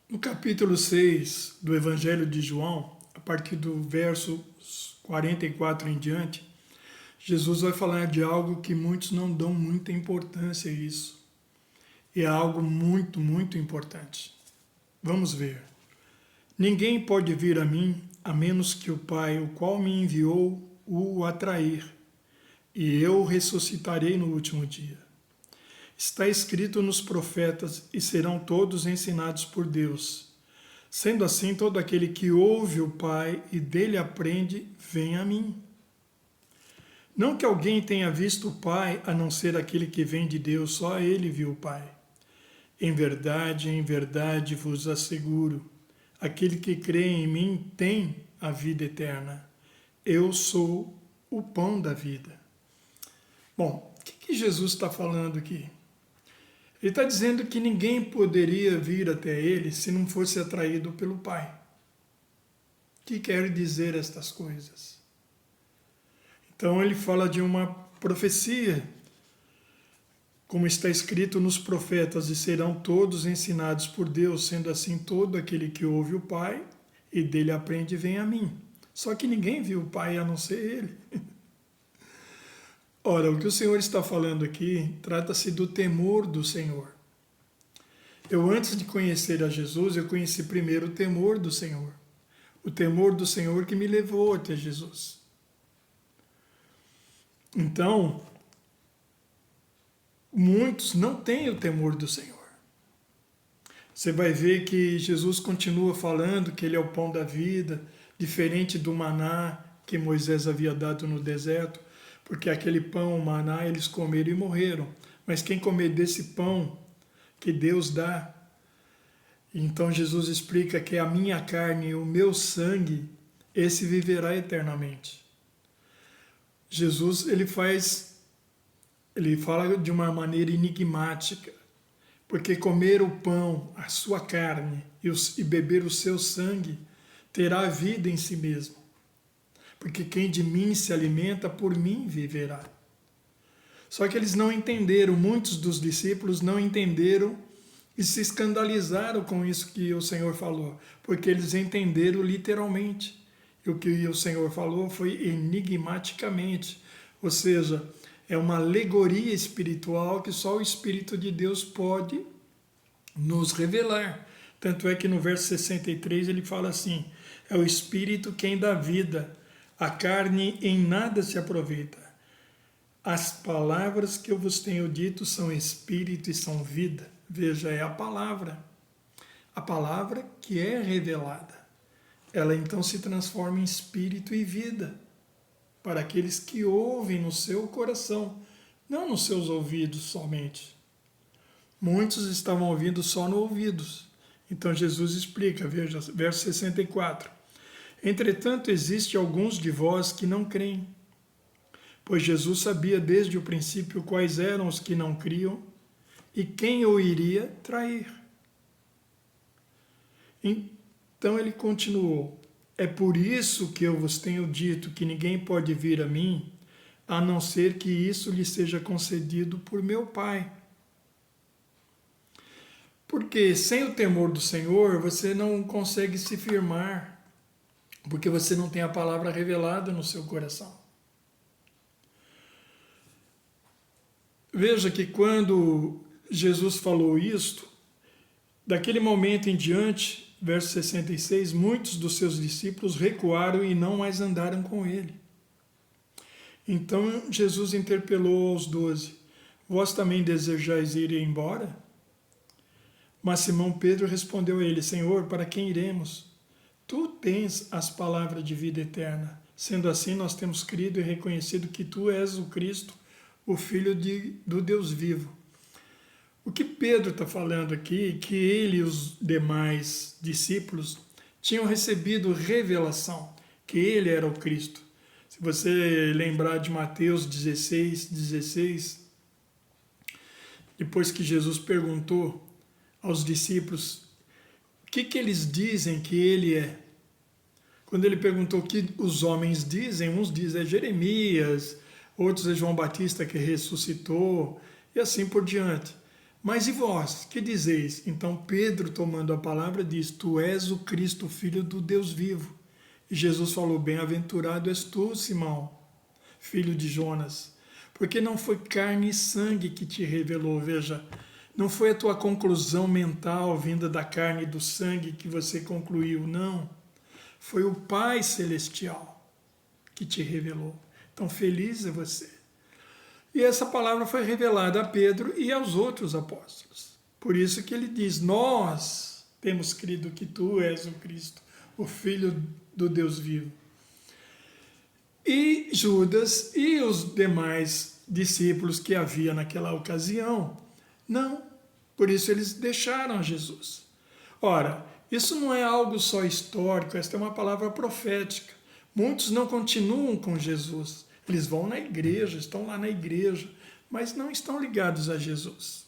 No capítulo 6 do Evangelho de João, a partir do verso 44 em diante, Jesus vai falar de algo que muitos não dão muita importância a isso. E é algo muito, muito importante. Vamos ver. Ninguém pode vir a mim a menos que o Pai, o qual me enviou, o atrair, e eu o ressuscitarei no último dia. Está escrito nos profetas, e serão todos ensinados por Deus. Sendo assim, todo aquele que ouve o Pai e dele aprende, vem a mim. Não que alguém tenha visto o Pai, a não ser aquele que vem de Deus, só ele viu o Pai. Em verdade vos asseguro, aquele que crê em mim tem a vida eterna. Eu sou o pão da vida. Bom, o que Jesus está falando aqui? Ele está dizendo que ninguém poderia vir até ele se não fosse atraído pelo Pai. O que quer dizer estas coisas? Então ele fala de uma profecia, como está escrito nos profetas, e serão todos ensinados por Deus, sendo assim todo aquele que ouve o Pai e dele aprende vem a mim. Só que ninguém viu o Pai a não ser ele. Ora, o que o Senhor está falando aqui trata-se do temor do Senhor. Eu, antes de conhecer a Jesus, eu conheci primeiro o temor do Senhor. O temor do Senhor que me levou até Jesus. Então, muitos não têm o temor do Senhor. Você vai ver que Jesus continua falando que ele é o pão da vida, diferente do maná que Moisés havia dado no deserto, porque aquele pão, o maná, eles comeram e morreram. Mas quem comer desse pão que Deus dá, então Jesus explica que a minha carne e o meu sangue, esse viverá eternamente. Jesus, ele fala de uma maneira enigmática, porque comer o pão, a sua carne, e beber o seu sangue, terá vida em si mesmo. Porque quem de mim se alimenta, por mim viverá. Só que eles não entenderam, muitos dos discípulos não entenderam e se escandalizaram com isso que o Senhor falou, porque eles entenderam literalmente. E o que o Senhor falou foi enigmaticamente, ou seja, é uma alegoria espiritual que só o Espírito de Deus pode nos revelar. Tanto é que no verso 63 ele fala assim: é o Espírito quem dá vida, a carne em nada se aproveita. As palavras que eu vos tenho dito são espírito e são vida. Veja, é a palavra que é revelada. Ela então se transforma em espírito e vida para aqueles que ouvem no seu coração, não nos seus ouvidos somente. Muitos estavam ouvindo só nos ouvidos. Então Jesus explica, veja, verso 64. Entretanto, existe alguns de vós que não creem, pois Jesus sabia desde o princípio quais eram os que não criam e quem o iria trair. Então ele continuou: é por isso que eu vos tenho dito que ninguém pode vir a mim, a não ser que isso lhe seja concedido por meu Pai. Porque sem o temor do Senhor, você não consegue se firmar, porque você não tem a palavra revelada no seu coração. Veja que quando Jesus falou isto, daquele momento em diante, verso 66, muitos dos seus discípulos recuaram e não mais andaram com ele. Então Jesus interpelou aos 12, vós também desejais ir embora? Mas Simão Pedro respondeu a ele, Senhor, para quem iremos? Tu tens as palavras de vida eterna. Sendo assim, nós temos crido e reconhecido que tu és o Cristo, o Filho do Deus vivo. O que Pedro está falando aqui é que ele e os demais discípulos tinham recebido revelação, que ele era o Cristo. Se você lembrar de Mateus 16, depois que Jesus perguntou aos discípulos o que eles dizem que ele é. Quando ele perguntou o que os homens dizem, uns dizem é Jeremias, outros é João Batista que ressuscitou, e assim por diante. Mas e vós, que dizeis? Então Pedro, tomando a palavra, diz: Tu és o Cristo, filho do Deus vivo. E Jesus falou: Bem-aventurado és tu, Simão, filho de Jonas, porque não foi carne e sangue que te revelou. Veja, não foi a tua conclusão mental vinda da carne e do sangue que você concluiu, não. Foi o Pai Celestial que te revelou. Então, feliz é você. E essa palavra foi revelada a Pedro e aos outros apóstolos. Por isso que ele diz: Nós temos crido que tu és o Cristo, o Filho do Deus vivo. E Judas e os demais discípulos que havia naquela ocasião, não. Por isso eles deixaram Jesus. Ora, isso não é algo só histórico, esta é uma palavra profética. Muitos não continuam com Jesus. Eles vão na igreja, estão lá na igreja, mas não estão ligados a Jesus.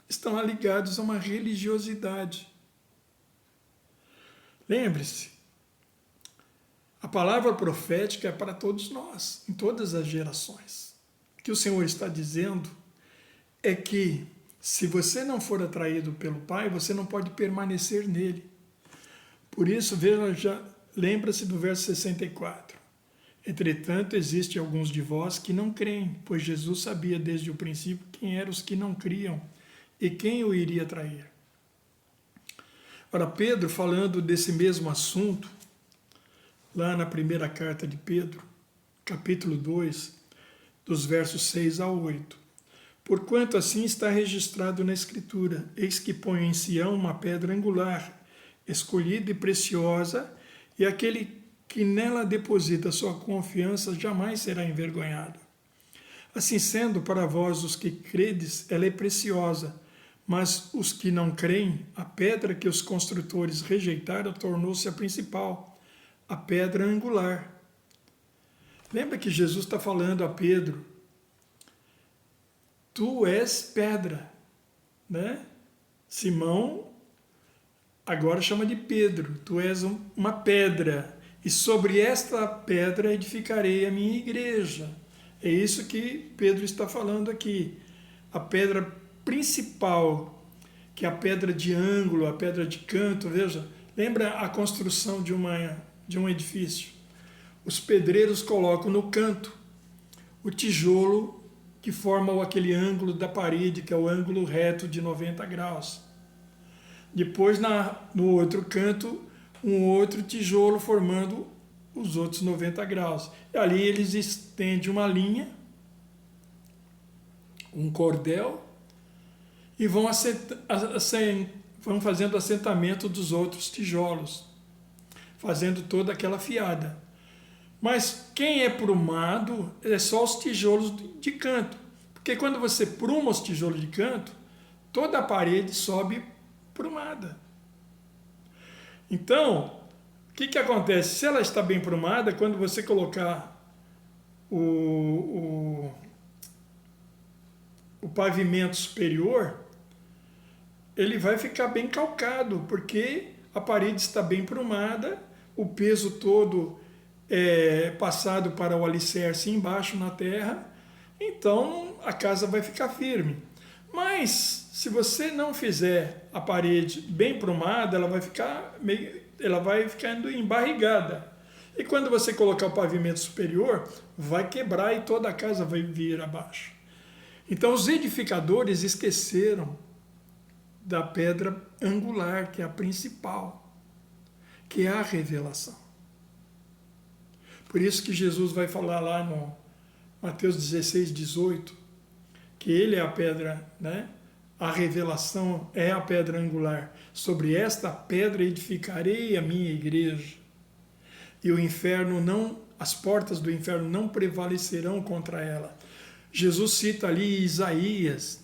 Estão ligados a uma religiosidade. Lembre-se, a palavra profética é para todos nós, em todas as gerações. O que o Senhor está dizendo é que, se você não for atraído pelo Pai, você não pode permanecer nele. Por isso, veja, lembra-se do verso 64. Entretanto, existem alguns de vós que não creem, pois Jesus sabia desde o princípio quem eram os que não criam e quem o iria trair. Ora, Pedro, falando desse mesmo assunto, lá na primeira carta de Pedro, capítulo 2, dos versos 6 a 8. Porquanto assim está registrado na Escritura: Eis que ponho em Sião uma pedra angular, escolhida e preciosa, e aquele que nela deposita sua confiança jamais será envergonhado. Assim sendo, para vós os que credes, ela é preciosa, mas os que não creem, a pedra que os construtores rejeitaram tornou-se a principal, a pedra angular. Lembra que Jesus está falando a Pedro: Tu és pedra, né? Simão agora chama de Pedro: Tu és uma pedra, e sobre esta pedra edificarei a minha igreja. É isso que Pedro está falando aqui. A pedra principal, que é a pedra de ângulo, a pedra de canto. Veja, lembra a construção de um edifício? Os pedreiros colocam no canto o tijolo que forma aquele ângulo da parede, que é o ângulo reto de 90 graus. Depois, no outro canto, um outro tijolo formando os outros 90 graus. E ali eles estendem uma linha, um cordel, e vão fazendo assentamento dos outros tijolos, fazendo toda aquela fiada. Mas quem é prumado é só os tijolos de canto. Porque quando você pruma os tijolos de canto, toda a parede sobe prumada. Então, o que acontece? Se ela está bem prumada, quando você colocar o pavimento superior, ele vai ficar bem calcado, porque a parede está bem prumada, o peso todo é passado para o alicerce embaixo na terra, então a casa vai ficar firme. Mas se você não fizer a parede bem prumada, ela vai ficando embarrigada. E quando você colocar o pavimento superior, vai quebrar e toda a casa vai vir abaixo. Então os edificadores esqueceram da pedra angular, que é a principal, que é a revelação. Por isso que Jesus vai falar lá no Mateus 16, 18, que ele é a pedra, né? A revelação é a pedra angular. Sobre esta pedra edificarei a minha igreja. E o inferno não, as portas do inferno não prevalecerão contra ela. Jesus cita ali Isaías,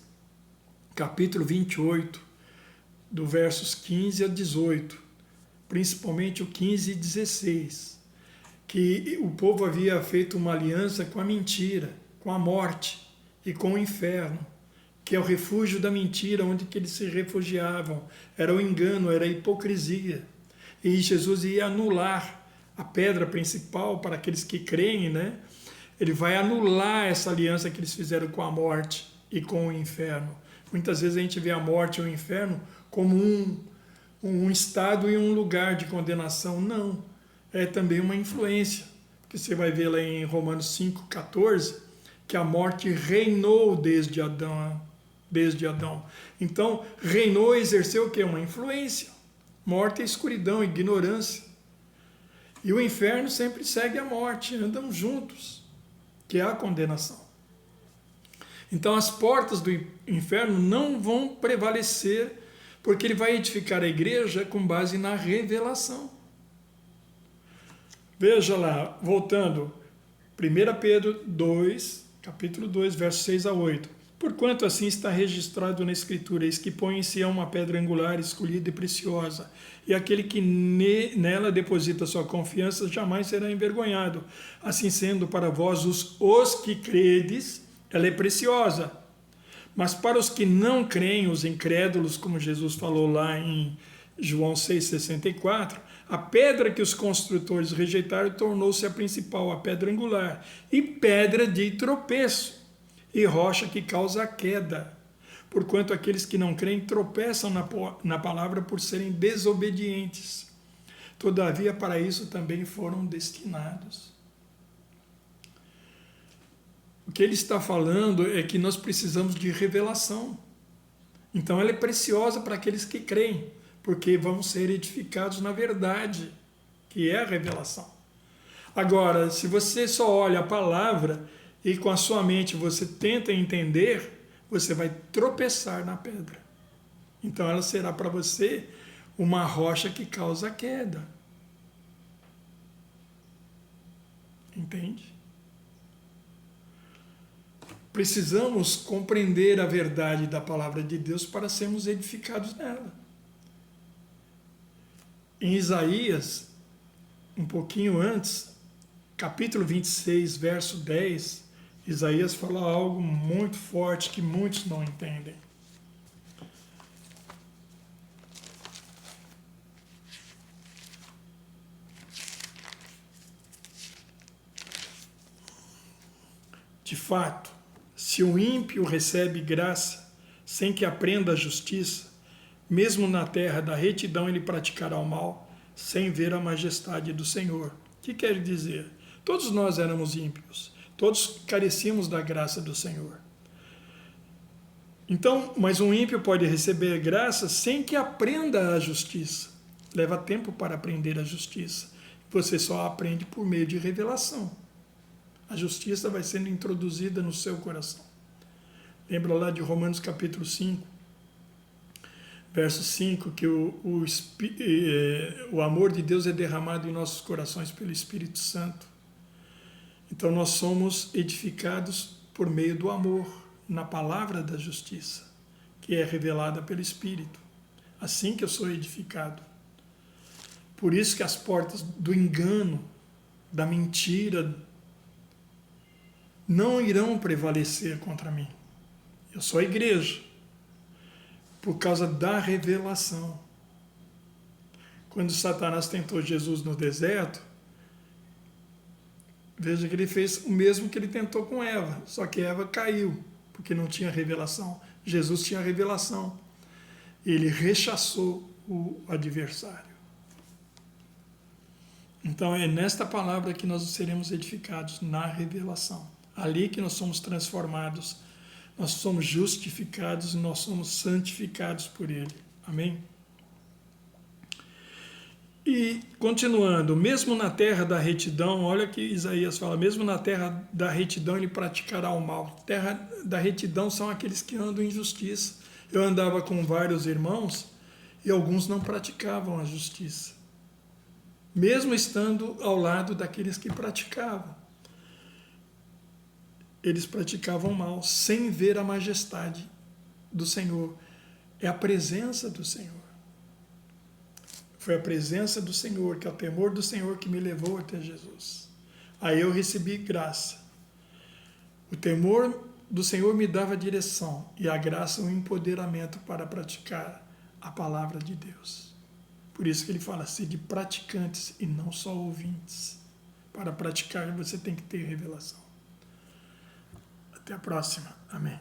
capítulo 28, do versos 15 a 18, principalmente o 15 e 16, que o povo havia feito uma aliança com a mentira, com a morte e com o inferno, que é o refúgio da mentira, onde que eles se refugiavam. Era o engano, era a hipocrisia. E Jesus ia anular a pedra principal para aqueles que creem, né? Ele vai anular essa aliança que eles fizeram com a morte e com o inferno. Muitas vezes a gente vê a morte ou o inferno como um estado e um lugar de condenação. Não, é também uma influência. Porque você vai ver lá em Romanos 5,14, que a morte reinou desde Adão. Então, reinou, exerceu o quê? Uma influência. Morte é escuridão, ignorância. E o inferno sempre segue a morte, andam juntos, que é a condenação. Então as portas do inferno não vão prevalecer, porque ele vai edificar a igreja com base na revelação. Veja lá, voltando, 1 Pedro 2, capítulo 2, versos 6 a 8. Porquanto assim está registrado na Escritura, eis que põe em Sião uma pedra angular, escolhida e preciosa, e aquele que nela deposita sua confiança jamais será envergonhado. Assim sendo, para vós, os que credes, ela é preciosa. Mas para os que não creem, os incrédulos, como Jesus falou lá em João 6,64, a pedra que os construtores rejeitaram tornou-se a principal, a pedra angular, e pedra de tropeço, e rocha que causa a queda. Porquanto aqueles que não creem tropeçam na palavra por serem desobedientes. Todavia, para isso também foram destinados. O que ele está falando é que nós precisamos de revelação. Então ela é preciosa para aqueles que creem, porque vão ser edificados na verdade, que é a revelação. Agora, se você só olha a palavra e com a sua mente você tenta entender, você vai tropeçar na pedra. Então ela será para você uma rocha que causa queda. Entende? Precisamos compreender a verdade da palavra de Deus para sermos edificados nela. Em Isaías, um pouquinho antes, capítulo 26, verso 10, Isaías fala algo muito forte que muitos não entendem. De fato, se o ímpio recebe graça sem que aprenda a justiça, mesmo na terra da retidão ele praticará o mal, sem ver a majestade do Senhor. O que quer dizer? Todos nós éramos ímpios, todos carecíamos da graça do Senhor. Então, mas um ímpio pode receber graça sem que aprenda a justiça. Leva tempo para aprender a justiça. Você só aprende por meio de revelação. A justiça vai sendo introduzida no seu coração. Lembra lá de Romanos capítulo 5, verso 5, que o amor de Deus é derramado em nossos corações pelo Espírito Santo. Então nós somos edificados por meio do amor, na palavra da justiça, que é revelada pelo Espírito. Assim que eu sou edificado. Por isso que as portas do engano, da mentira, não irão prevalecer contra mim. Eu sou a igreja, por causa da revelação. Quando Satanás tentou Jesus no deserto, veja que ele fez o mesmo que ele tentou com Eva, só que Eva caiu, porque não tinha revelação. Jesus tinha revelação. Ele rechaçou o adversário. Então é nesta palavra que nós seremos edificados, na revelação. Ali que nós somos transformados, nós somos justificados e nós somos santificados por Ele. Amém? E continuando, mesmo na terra da retidão, olha que Isaías fala, mesmo na terra da retidão ele praticará o mal. Terra da retidão são aqueles que andam em justiça. Eu andava com vários irmãos e alguns não praticavam a justiça, mesmo estando ao lado daqueles que praticavam. Eles praticavam mal, sem ver a majestade do Senhor. É a presença do Senhor. Foi a presença do Senhor, que é o temor do Senhor que me levou até Jesus. Aí eu recebi graça. O temor do Senhor me dava direção e a graça o empoderamento para praticar a palavra de Deus. Por isso que ele fala assim, de praticantes e não só ouvintes. Para praticar você tem que ter revelação. Até a próxima. Amém.